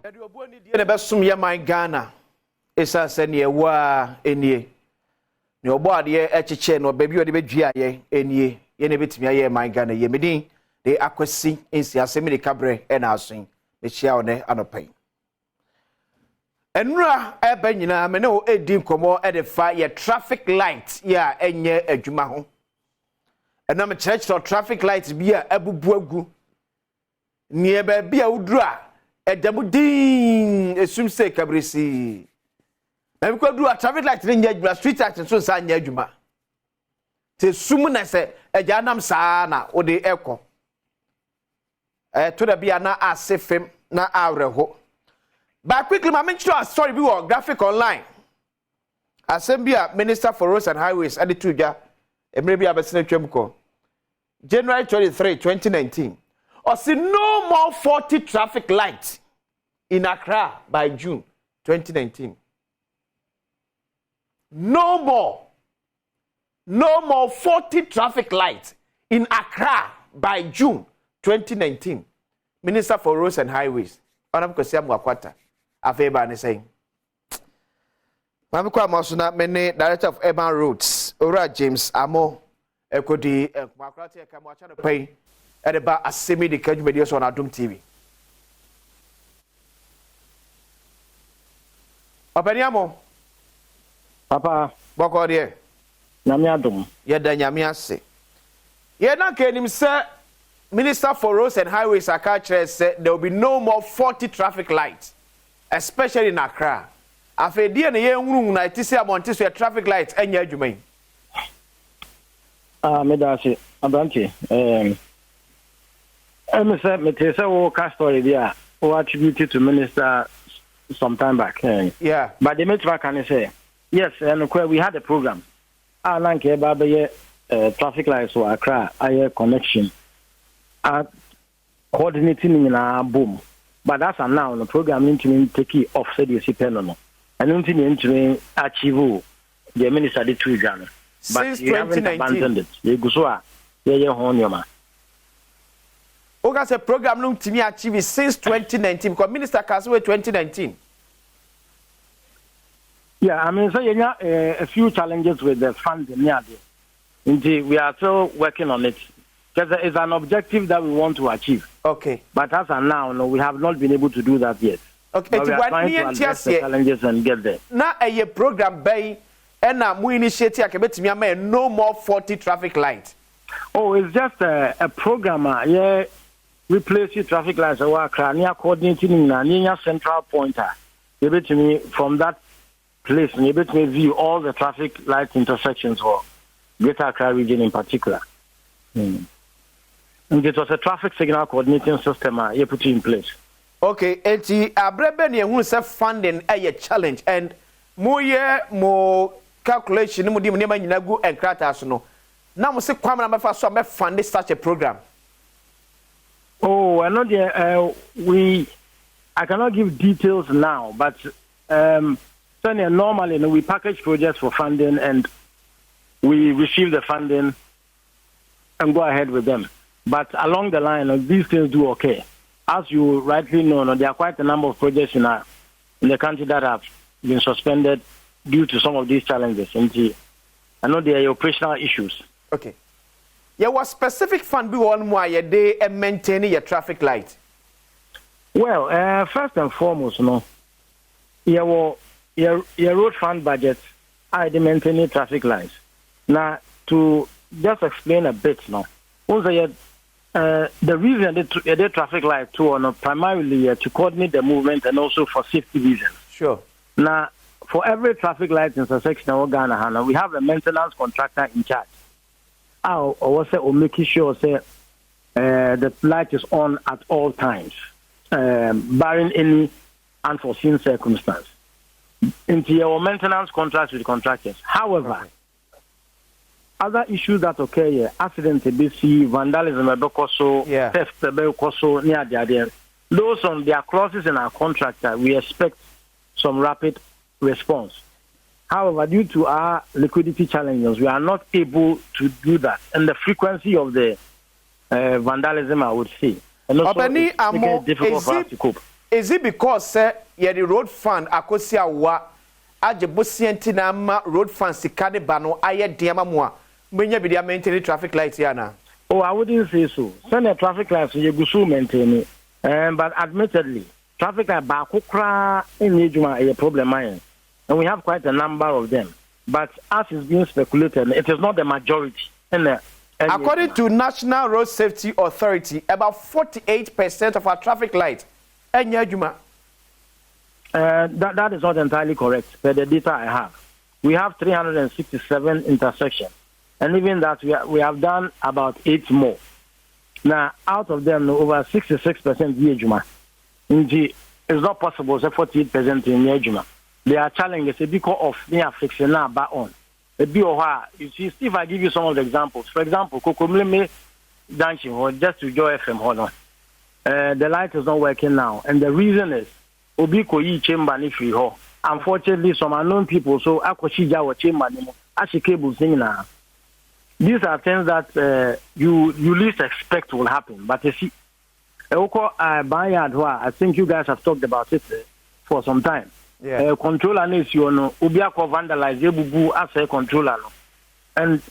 Edu obuani die ne besum ye man Ghana. Esa se ne wa enie. Ne obo ade echeche no ba bi ode bedua ye enie. Ye ne betimi aye man Ghana ye medin de akwasi ensi asemi de kabre e na asun. Me chia one anopai. Enura eba nyina me ne o edi nkomo e de fa ye traffic light ya enye adwuma ho. Ena me church traffic light bi a abubu agu. Nie ba bi a uduru a edamudin esum se kabresi. Na bi ko duru a traffic light ne nya adwuma street light so sa nya adwuma. Te sum na se eja nam saa na ode ekọ. To da bia na asefem na awreho. But quickly, my mention story be on graphic online. Asem bia Minister for Roads and Highways ade tuja maybe abesene twemko. January 23, 2019. Or see no more 40 traffic lights in Accra by June 2019. No more 40 traffic lights in Accra by June 2019. Minister for Roads and Highways. Onam Kosiam Wakwata. Afeba ne saying. Mamiko Amosuna mene Director of Urban Roads. Ora James Amo Ekodi Makrati Kamwacha no pay at about Asemi the Kaju videos on Adom TV. Openiamo. Papa. Boko de. Nyame Adom. Ye da nyame ase. Ye na kenim say Minister for Roads and Highways Accra said there will be no more 40 traffic lights, especially in Accra. After the na ye nwuru na tisi amonti so traffic lights enya adwuma. Medase abranti me say me tell say wo ka story there who attributed to minister some time back. Yeah. But the metro can say yes, and we had a program. Nanke ba be traffic lights for Accra air connection. Coordinating in a boom. But that's a now the program into take it off said you see penal. And into achieve the minister did two Ghana. But you haven't abandoned it. You go so yeah on your man. Oga say program no to me achieve since 2019 because minister Kaswe 2019. Yeah, I mean so you know a few challenges with the funding near there. Indeed, we are still working on it. Because it's an objective that we want to achieve. Okay. But as of now, no, we have not been able to do that yet. Okay. But we are trying to address the challenges and get there. Now, a program by and now we initiate no more 40 traffic lights. Oh, it's just a program. Yeah, replace the traffic lights. Near coordinating near central pointer. Able to me from that place. Able to me view all the traffic light intersections for Greater Accra region in particular. And it was a traffic signal coordinating system you put in place. Okay, and the abrebe who say funding a challenge and more calculation mo di mo nyina gu enkrata so no. Na mo se kwam na me fa so me fund such a program. Oh, I know I cannot give details now, but normally we package projects for funding and we receive the funding and go ahead with them. But along the line, these things do okay. As you rightly know, there are quite a number of projects in the country that have been suspended due to some of these challenges. And I know there are operational issues. Okay. Yeah, what specific fund be one more day and maintaining your traffic light? Well, first and foremost, your road fund budget, I maintaining traffic lights. Now, to just explain a bit now. Also, the reason they traffic light too, primarily to coordinate the movement and also for safety reasons. Sure. Now, for every traffic light intersection in Ghana, we have a maintenance contractor in charge. Or making sure the light is on at all times, barring any unforeseen circumstance. Into our maintenance contracts with contractors. However, other issues that occur here, accidents, BC, vandalism, theft, near the those on their clauses in our contract, we expect some rapid response. However, due to our liquidity challenges, we are not able to do that. And the frequency of the vandalism, I would say. And also, it's difficult for us to cope. is it because the road fund akosia wa aje bosienti na ma road fund sikade ba no aye diama mo a menya bi dia maintain traffic light ya na? Oh, I wouldn't say so. Send a traffic light you go so maintain it. But admittedly, traffic light ba kokra in Ejuma a problem and we have quite a number of them. But as is being speculated, it is not the majority. According to National Road Safety Authority, about 48% of our traffic lights in Ejuma. That is not entirely correct, but the data I have. We have 367 intersections. And even that, we have done about 8 more. Now, out of them, over 66% Yejuma. It's not possible, so 48% in Yejuma. They are challenges because of me fixing now back on. You see, if I give you some of the examples, for example, Kokomleme dancing or just to Joy FM, hold on. The light is not working now, and the reason is Obiko yi chamber ni free ho. Unfortunately, some unknown people so akoshija wa chamber ni mo ashikebu sing na. These are things that you least expect will happen. But you see, I think you guys have talked about it for some time. Yeah. Controller is you know, Ubiako vandalize Ebubu as a controller. And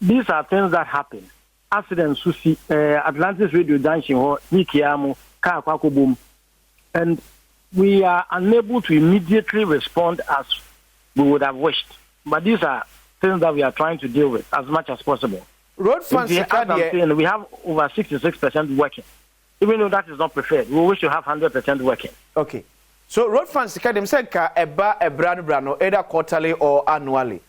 these are things that happen. Accidents, Susi, Atlantis Radio dancing or Nikiamu, Kakwako boom. And we are unable to immediately respond as we would have wished. But these are things that we are trying to deal with as much as possible. Road funds, we have over 66% working. Even though that is not preferred, we wish to have 100% working. Okay. So road funds them say ka eba brano either quarterly or annually.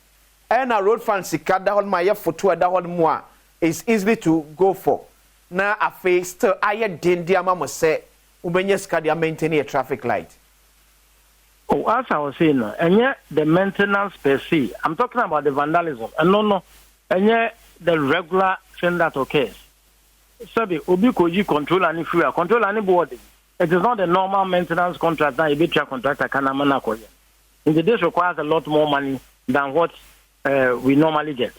And a road funds that hold my photo that hold more is easily to go for. Now a face still aye dendia mama say ubenye sika maintain a traffic light. Oh, as I was saying, and yet the maintenance per se, I'm talking about the vandalism, and and yet the regular thing that occurs. Sabi, Obikoji control any free, control any boarding. It is not the normal maintenance contract that a bit contractor can manage. This requires a lot more money than what we normally get.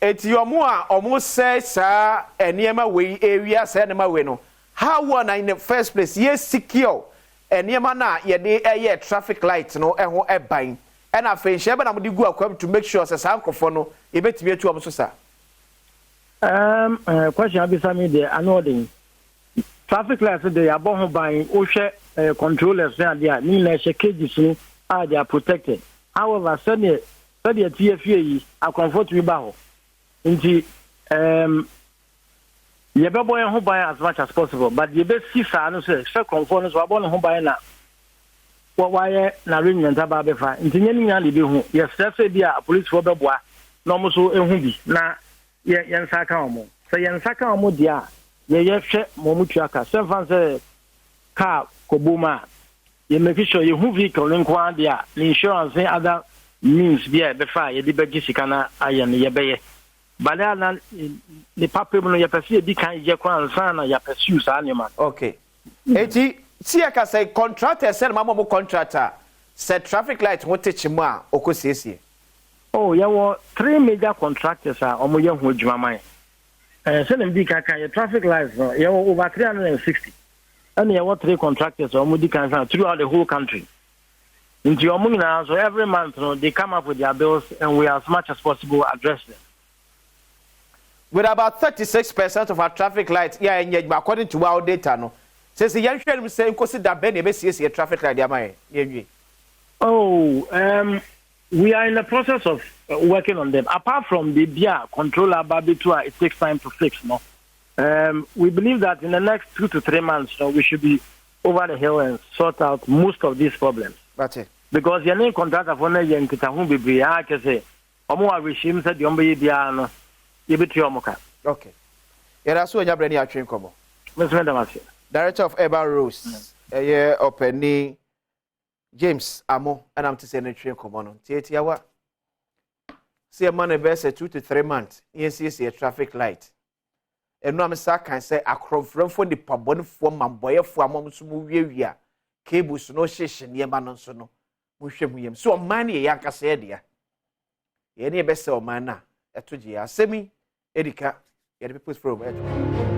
It's your more almost says, sir, and near my way area, said my way no. How one in the first place, yes, secure, and near mana, ye traffic lights, no, and buying. And I think Shabbat I'm going to make sure as a for no, you bet me to Amsosa. Question I'll be saying there, annoying. Traffic lights, they are born buying OSHA controllers, they are mean cages, they are protected. However, suddenly, TFA are comfortable about. Indeed, you better buy as much as possible, but you better see second phone is born home by now. What why na ring and tababefa? Intinyani ya libi hu. Yes, that's a police for beboa. No mo so ehubi na yensaka omo. So yensaka omo dia. Ye hwe momutuaka. Some fans car kobuma. You make sure you hu vehicle nkwa dia. Insurance and other means be befa ye di beji sikana ayen ye beye. Bala na the paper no ye pese di kan ye kwa ansa na ya pursue sa animal. Okay. Eti see, I can say contractor, sell mama contractor, said traffic light, what teach him more, Okosisi. Oh, yeah, well, 3 major contractors are almost young with Jamai. Send them big traffic lights, you over 360. And you have 3 contractors or Mudikans throughout the whole country. Into your money now, so every month they come up with their bills and we, as much as possible, address them. With about 36% of our traffic lights, yeah, and yet, according to our data, no. Says the young friend say consider Benny BCS traffic light am. Oh, we are in the process of working on them. Apart from the beer controller barbitua, it takes time to fix. No, we believe that in the next 2 to 3 months, we should be over the hill and sort out most of these problems. That's it. Because your name contractor for the young Kitahun be I can say, Omo regime said the Ombe Biano, Yibitiomoka. Okay. Yeah, that's what you're bringing out. Mr. Damasio. Director of Urban Rose, opening James Amo, and I'm to say no train common. Tiawa. See a man best 2 to 3 months. Yes, a traffic light. And no, Mr. can say a crop from the pabon for my boy for mom's movie. Cables no session near Manonsono. Mushem. So money, Yanka said, dear. Any best of manna. At 2 years, semi, Edica, get the people through.